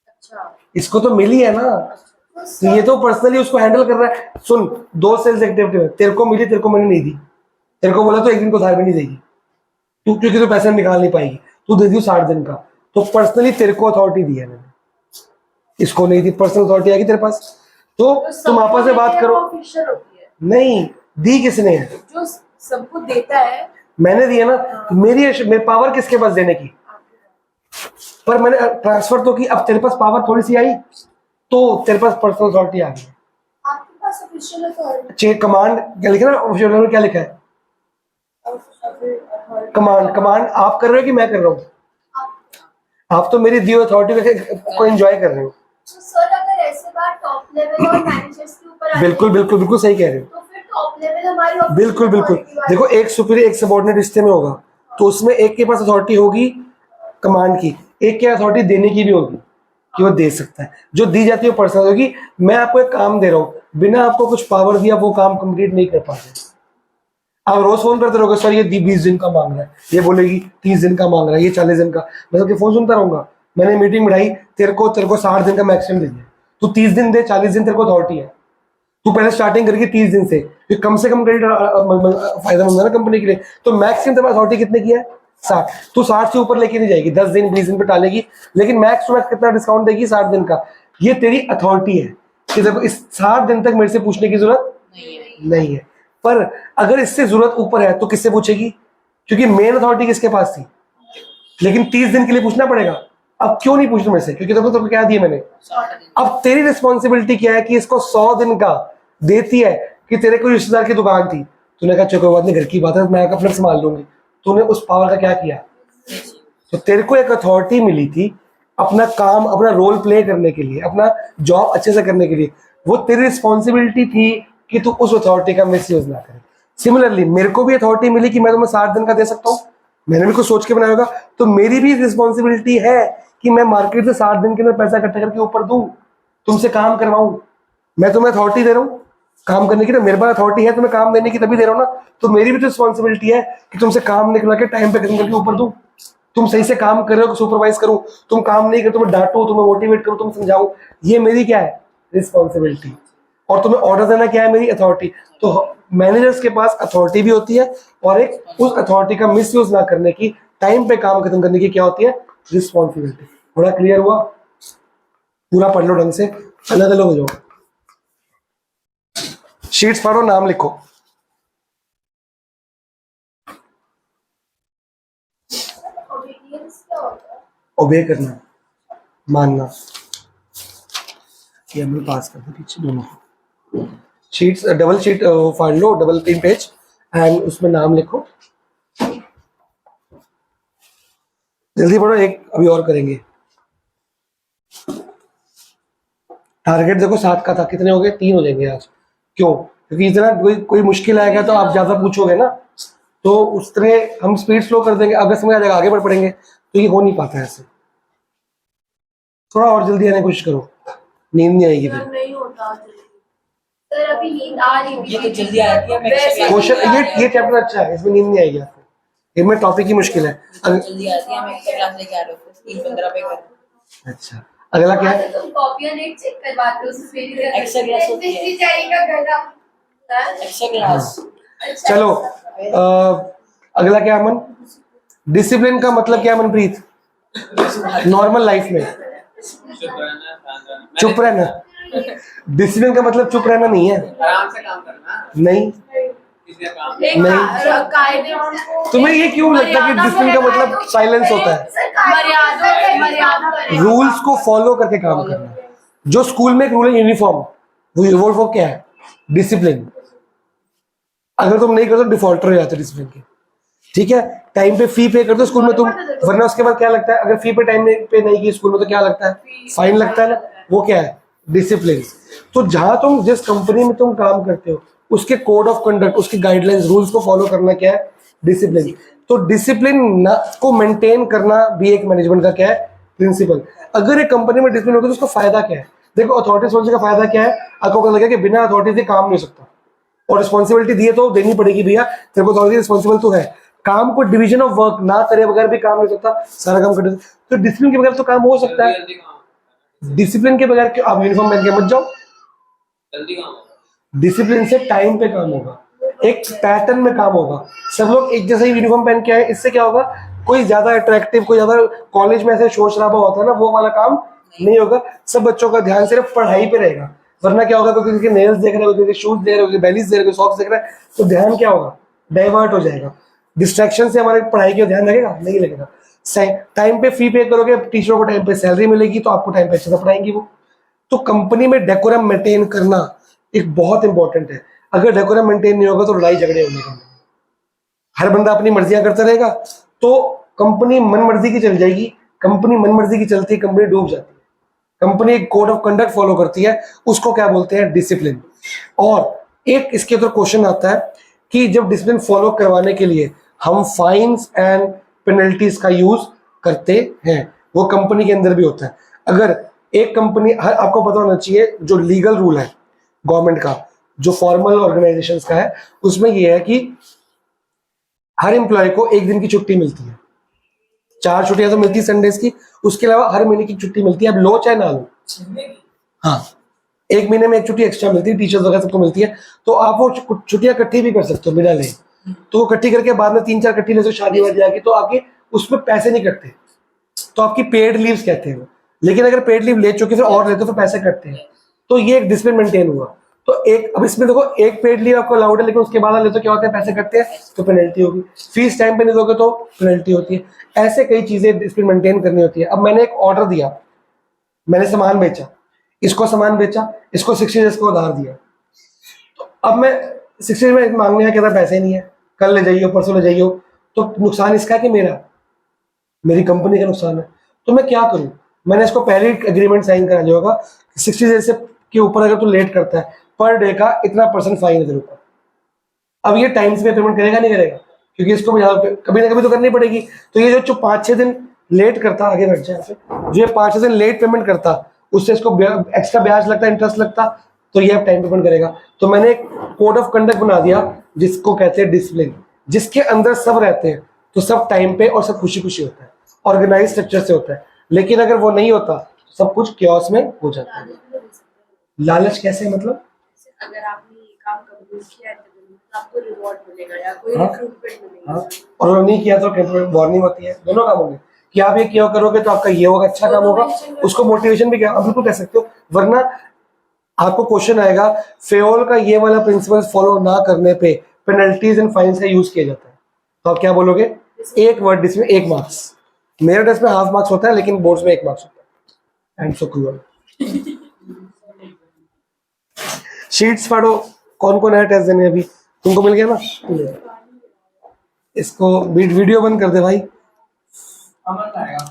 अच्छा इसको तो मिली है ना, तो ये तो पर्सनली उसको हैंडल कर रहा है। सुन, 2 सेल्स एक्टिविटी है, तेरे को मिली, तेरे को मैंने नहीं दी। तेरे को बोला तो एक दिन को उधार भी नहीं देगी तू, क्योंकि तू पैसे निकाल नहीं पाएगी, तू दे दी 60 दिन का। तो पर्सनली तेरे को अथॉरिटी दी है मैंने, इसको नहीं दी। पर्सनल अथॉरिटी आएगी तेरे पास, तो तुम आपस में बात करो। ऑफिशियल होती है नहीं दी किसने है? जो सबको देता है। मैंने दी है ना, तो मेरी पावर किसके पास देने की? पर मैंने ट्रांसफर तो की, अब तेरे पास पावर थोड़ी सी आई, तो तेरे पास पर्सनल अथॉरिटी आ गई। आपके पास ऑफिशियल अथॉरिटी चेक कमांड क्या लिखा है ना, ऑफिशियल में क्या लिखा है? कमांड आप कर रहे हो कि मैं कर रहा हूँ? आप तो मेरी दी अथॉरिटी को एंजॉय कर रहे हो। तो सर अगर ऐसे बात टॉप लेवल और मैनेजर्स के ऊपर आती है, बिल्कुल बिल्कुल बिल्कुल सही कह रहे हो। तो फिर टॉप लेवल हमारी official बिल्कुल बिल्कुल authority वाली- देखो, एक सुपीरियर एक सबऑर्डिनेट रिश्ते में होगा, तो उसमें एक के पास अथॉरिटी होगी कमांड की, एक के अथॉरिटी देने की भी होगी कि वो दे सकता है। जो दी जाती है वो पर्सनल होगी। मैं आपको एक काम दे रहा हूँ, बिना आपको कुछ पावर दिया वो काम कंप्लीट नहीं कर पाते। आप रोज फोन करते रहोगे, सर ये 20 दिन का मांग रहा है, ये बोलेगी 30 दिन का मांग रहा है, ये 40 दिन का। मैं सबके फोन सुनता रहूंगा। मैंने मीटिंग बिठाई, तेरे को 60 दिन का मैक्सिमम दे दिया, तू 30 दिन दे, 40 दिन तेरे को अथॉरिटी है। तू पहले स्टार्टिंग करके 30 दिन से, फिर कम से कम क्रेडिट फायदा मंद है ना कंपनी के लिए। तो मैक्सिमम तेरे पास अथॉरिटी कितने की है? 60। तू 60 से ऊपर लेके नहीं जाएगी, 10 दिन 20 दिन पे टालेगी, लेकिन मैक्स टू मैक्स कितना डिस्काउंट देगी? 60 दिन का। ये तेरी अथॉरिटी है कि जब इस 60 दिन तक मेरे से पूछने की जरूरत नहीं है। पर अगर इससे जरूरत ऊपर है तो किससे पूछेगी? क्योंकि मेन अथॉरिटी किसके पास थी, लेकिन 30 दिन के लिए पूछना पड़ेगा। अब क्यों नहीं पूछना मेरे से? क्योंकि तो क्या दिया मैंने। 60 दिन अब तेरी रिस्पॉन्सिबिलिटी क्या है कि इसको 100 दिन का देती है। कि तेरे कोई रिश्तेदार की दुकान थी, तूने कहा चलो कोई बात नहीं, घर की बात है, मैं अपना संभाल लूंगी। तूने उस पावर का क्या किया? तो तेरे को एक अथॉरिटी मिली थी अपना काम, अपना रोल प्ले करने के लिए, अपना जॉब अच्छे से करने के लिए। वो तेरी रिस्पॉन्सिबिलिटी थी कि तू उस अथॉरिटी का मिसयूज ना करे। सिमिलरली मेरे को भी अथॉरिटी मिली कि मैं तुम्हें 60 दिन का दे सकता हूँ, मैंने भी कुछ सोच के बनाया होगा, तो मेरी भी रिस्पॉन्सिबिलिटी है कि मैं मार्केट से 60 दिन के अंदर पैसा इकट्ठा करके ऊपर दूं, तुमसे काम करवाऊं। मैं तुम्हें अथॉरिटी दे रहा हूँ काम करने की, तो मेरे पास अथॉरिटी है तुम्हें काम देने की, तभी दे रहा हूँ ना। तो मेरी भी तो रिस्पॉन्सिबिलिटी है कि तुमसे काम निकला के टाइम पे खत्म करके ऊपर दूं। तुम सही से काम कर रहे हो, सुपरवाइज करूं, तुम काम नहीं कर, तुम्हें डांटो, तुम्हें मोटिवेट करूं, तुम समझाऊं, ये मेरी क्या है? रिस्पॉन्सिबिलिटी। और तुम्हें ऑर्डर देना क्या है? मेरी अथॉरिटी। तो मैनेजर्स के पास अथॉरिटी भी होती है, और एक उस अथॉरिटी का मिसयूज ना करने की, टाइम पे काम खत्म करने की क्या होती है? रिस्पॉन्सिबिलिटी। थोड़ा क्लियर हुआ? पूरा पढ़ लो ढंग से, अलग अलग हो जाओ। शीट्स पढ़ो, नाम लिखो। obedience क्या होता है? ओबे करना, मानना। ये हम पास कर दो पीछे दोनों। शीट्स डबल शीट फाड़ लो, डबल 3 पेज, एंड उसमें नाम लिखो। जल्दी पढ़ो, एक अभी और करेंगे। टारगेट देखो 7 का था, कितने हो गए? 3 हो जाएंगे आज। क्यों? क्योंकि इतना कोई मुश्किल आएगा तो आप ज्यादा पूछोगे ना, तो उस तरह हम स्पीड स्लो कर देंगे, अगर समझ आ जाएगा आगे बढ़ पड़ेंगे, तो ये हो नहीं पाता है ऐसे। थोड़ा और जल्दी आने की कोशिश करो, नींद नहीं आएगी फिर। नहीं होता जल्दी। सर अभी नींद आ रही ये थी। तो जल्दी आती है, मैं extra क्वेश्चन class ये चैप्टर अच्छा है, इसमें नींद नहीं आएगी आपको, इसमें टॉपिक की मुश्किल है। जल्दी आती है, मैं एक्स्ट्रा क्लास लेके आ रहा हूँ 3:15 पे कर। अच्छा, अगला क्या है? तुम कॉपियां नेट चेक करवाते हो उससे मेरी Extra class होती है। बेचारी का गला। Extra class. अच्छा, चलो अगला क्या है अमन? डिसिप्लिन का मतलब क्या है मनप्रीत? नॉर्मल लाइफ में चुप रहना। डिसिप्लिन का मतलब चुप रहना नहीं है। आराम से काम करना, नहीं, किसी का काम नहीं। कायदे तुम्हें ये क्यों लगता है कि डिसिप्लिन का मतलब साइलेंस होता है? मर्यादा रूल्स को फॉलो करके काम करना। जो स्कूल में एक रूल है यूनिफॉर्म, वो क्या है? डिसिप्लिन। अगर तुम नहीं करते तो डिफॉल्टर हो जाते हो डिसिप्लिन के। ठीक है, टाइम पे फी पे कर दो स्कूल में तुम, वरना उसके बाद क्या लगता है? अगर फी पे टाइम पे नहीं की स्कूल में तो क्या लगता है? फाइन लगता है ना। वो क्या है? डिसिप्लिन। तो जहां तुम जिस कंपनी में तुम काम करते हो, उसके कोड ऑफ कंडक्ट, उसके गाइडलाइंस, रूल्स को फॉलो करना क्या है? डिसिप्लिन। तो डिसिप्लिन को मेंटेन करना भी एक मैनेजमेंट का क्या है? प्रिंसिपल। अगर एक कंपनी में डिसिप्लिन होगा तो उसका फायदा क्या है? देखो, अथॉरिटी सोचने का फायदा क्या है? आपको क्या लगेगा कि बिना अथॉरिटी से काम नहीं हो सकता, और रिस्पॉन्सिबिलिटी दी है तो देनी पड़ेगी भैया, तेरे को अथॉरिटी रिस्पॉन्सिबल तो है। काम को डिवीजन ऑफ वर्क ना करे बगैर भी काम नहीं हो सकता, सारा काम कर। तो डिसिप्लिन के बगैर तो काम हो सकता है, जल्दी काम, डिसिप्लिन के बगैर क्यों? आप यूनिफॉर्म पहन के मत जाओ। जल्दी काम। डिसिप्लिन से टाइम पे काम होगा, एक पैटर्न में काम होगा, सब लोग एक जैसे ही यूनिफॉर्म पहन के आए, इससे क्या होगा? कोई ज्यादा अट्रैक्टिव, कोई ज्यादा कॉलेज में ऐसे शोर शराबा होता है ना, वो वाला काम नहीं होगा। सब बच्चों का ध्यान सिर्फ पढ़ाई पे रहेगा। वरना क्या होगा? कोई किसी के नेल्स देख रहा है, कोई किसी के शूज देख रहा है, कोई बेलीज देख रहा है, कोई सॉक्स देख रहा है, तो ध्यान क्या होगा? डाइवर्ट हो जाएगा। डिस्ट्रैक्शन से हमारे पढ़ाई का ध्यान लगेगा? नहीं लगेगा। टाइम पे फी पे करोगे, टीचरों को टाइम पे सैलरी मिलेगी, तो आपको टाइम पे अच्छे से पढ़ाएंगी वो। तो कंपनी में डेकोरम मेंटेन करना एक बहुत इंपॉर्टेंट है। अगर डेकोरम मेंटेन नहीं होगा तो लड़ाई झगड़े होंगे कंपनी में। हर बंदा अपनी मर्जियां करता रहेगा तो कंपनी मन मर्जी की चल जाएगी। कंपनी मन मर्जी की चलती है, कंपनी डूब जाती है। कंपनी एक कोड ऑफ कंडक्ट फॉलो करती है, उसको क्या बोलते हैं? डिसिप्लिन। और एक इसके अंदर क्वेश्चन आता है कि जब डिसिप्लिन फॉलो करवाने के लिए हम फाइन्स एंड पेनल्टीज का यूज करते हैं, वो कंपनी के अंदर भी होता है। अगर एक कंपनी, आपको पता होना चाहिए जो लीगल रूल है गवर्नमेंट का, जो फॉर्मल ऑर्गेनाइजेशंस का है, उसमें यह है कि हर एम्प्लॉय को एक दिन की छुट्टी मिलती है। 4 छुट्टियां तो मिलती है संडेज की, उसके अलावा हर महीने की छुट्टी मिलती है, अब लो चाहे ना लो। हाँ, एक महीने में एक छुट्टी एक्स्ट्रा मिलती है, टीचर्स वगैरह सबको मिलती है। तो आप वो छुट्टियां इकट्ठी भी कर सकते हो बिना ले। तो इकट्ठी करके बाद में 3-4 इकट्ठी ले, शादी वादी आ गई तो आपके उसमें पैसे नहीं कटते, तो आपकी पेड लीव्स कहते हैं वो। लेकिन अगर पेड लीव ले चुके फिर और लेते तो पैसे कटते हैं। तो ये एक डिसिप्लिन मेंटेन हुआ। तो एक, अब इसमें देखो, एक पेड लीव आपको अलाउड है, लेकिन उसके बाद लेते तो क्या होता है? पैसे कटते हैं, तो पेनल्टी होगी। फीस टाइम पे नहीं दोगे तो पेनल्टी होती है। ऐसे कई चीजें डिसिप्लिन मेंटेन करनी होती है। अब मैंने एक ऑर्डर दिया, मैंने सामान बेचा, इसको सामान बेचा, इसको 60 डेज को उधार दिया। तो अब मैं 60 डेज में मांगने का कहता पैसे नहीं है, कल ले जाइए, परसों ले जाइए, तो नुकसान इसका है कि मेरी कंपनी का नुकसान है। तो मैं क्या करूं? मैंने इसको पहले एग्रीमेंट साइन करा लिया होगा, 60 डेज से के ऊपर अगर तू लेट करता है पर डे का इतना % फाइन है तेरे ऊपर। अब ये टाइम से पेमेंट करेगा नहीं करेगा? क्योंकि इसको कभी ना कभी तो करनी पड़ेगी। तो ये जो 5-6 दिन लेट करता, आगे बैठ जाए, जो ये 5-6 दिन लेट पेमेंट करता, उससे इसको एक्स्ट्रा ब्याज लगता, इंटरेस्ट लगता, तो ये अब टाइम पेमेंट करेगा। तो मैंने एक कोड ऑफ कंडक्ट बना दिया जिसको कहते हैं डिसिप्लिन, जिसके अंदर सब रहते हैं, तो सब टाइम पे और सब खुशी खुशी होता है, ऑर्गेनाइज स्ट्रक्चर से होता है। लेकिन अगर वो नहीं होता तो सब कुछ क्योस में हो जाता है। लालच कैसे? मतलब अगर आपने ये काम कंप्लीट किया है तो आपको रिवॉर्ड मिलेगा या कोई हाँ, रिक्रूटमेंट मिलेगा। हाँ, और वो नहीं किया तो वार्निंग होती है, दोनों काम होंगे। कि आप ये क्या करोगे तो आपका ये होगा, अच्छा काम होगा, उसको मोटिवेशन भी क्या आप बिल्कुल कह सकते हो। वरना आपको क्वेश्चन आएगा फेयोल का ये वाला प्रिंसिपल फॉलो ना करने पे पेनल्टीज एंड फाइन्स का यूज किया जाता है, तो आप क्या बोलोगे? एक वर्ड जिसमें 1 मार्क्स। मेरे टेस्ट में हाफ मार्क्स होता है लेकिन बोर्ड्स में 1 मार्क्स होता है। And so cruel. शीट्स पढ़ो, कौन कौन है टेस्ट देने अभी? तुमको मिल गया ना? इसको वीडियो बंद कर दे भाई। अमन आएगा।